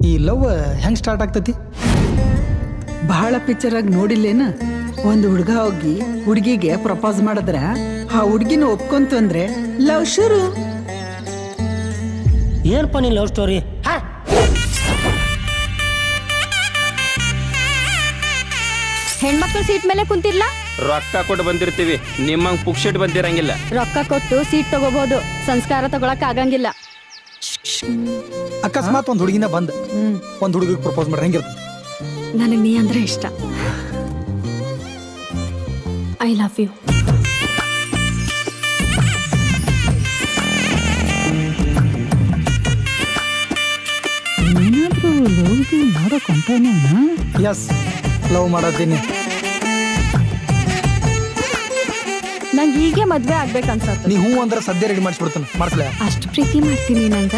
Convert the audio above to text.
ಈ ಲವ್ ಹೆಂಗ್ ಸ್ಟಾರ್ಟ್ ಆಗ್ತತಿ? ಬಹಳ ಪಿಕ್ಚರಾಗಿ ನೋಡಿಲ್ಲೇನ? ಒಂದು ಹುಡುಗ ಹೋಗಿ ಹುಡುಗಿಗೆ ಪ್ರಪೋಸ್ ಮಾಡಿದ್ರ ಆ ಹುಡುಗಿನ ಒಪ್ಕೊಂತು ಅಂದ್ರೆ ಲವ್ ಶುರು. ಏನಪ್ಪ ನೀನ್ ಲವ್ ಸ್ಟೋರಿ? ಹೆಣ್ಮಕ್ಳು ಸೀಟ್ ಮೇಲೆ ಕುಂತಿರ್ಲ? ರೊಕ್ಕ ಕೊಟ್ಟು ಬಂದಿರ್ತೀವಿ, ನಿಮ್ಮಂಗ್ ಪುಕ್ಷಿಟ್ ಬಂದಿರಂಗಿಲ್ಲ. ರೊಕ್ಕ ಕೊಟ್ಟು ಸೀಟ್ ತಗೋಬಹುದು, ಸಂಸ್ಕಾರ ತಗೊಳಕ್ ಆಗಂಗಿಲ್ಲ. ಅಕಸ್ಮಾತ್ ಒಂದ್ ಹುಡುಗಿನ ಬಂದ್ ಒಂದ್ ಹುಡುಗಿಗೆ ಪ್ರಪೋಸ್ ಮಾಡ್ರೆ ಹೆಂಗಿರ್ತದೆ? ನನಗ್ ನೀ ಅಂದ್ರೆ ಇಷ್ಟ. I love you. ಏನಾದ್ರೂ ಲವ್ ಮಾಡೋ ಕಂಪನಿ? ಎಸ್, ಲವ್ ಮಾಡತ್ತೀನಿ. ನಂಗೆ ಹೀಗೆ ಮದ್ವೆ ಆಗ್ಬೇಕನ್ಸತ್ತ. ನೀ ಹೂ ಅಂದ್ರೆ ಸದ್ಯ ರೆಡಿ ಮಾಡಿಸ್ಬಿಡ್ತಾನೆ. ಮಾಡಿಸ್ಲ? ಅಷ್ಟು ಪ್ರೀತಿ ಮಾಡ್ತೀನಿ ನಂಗ.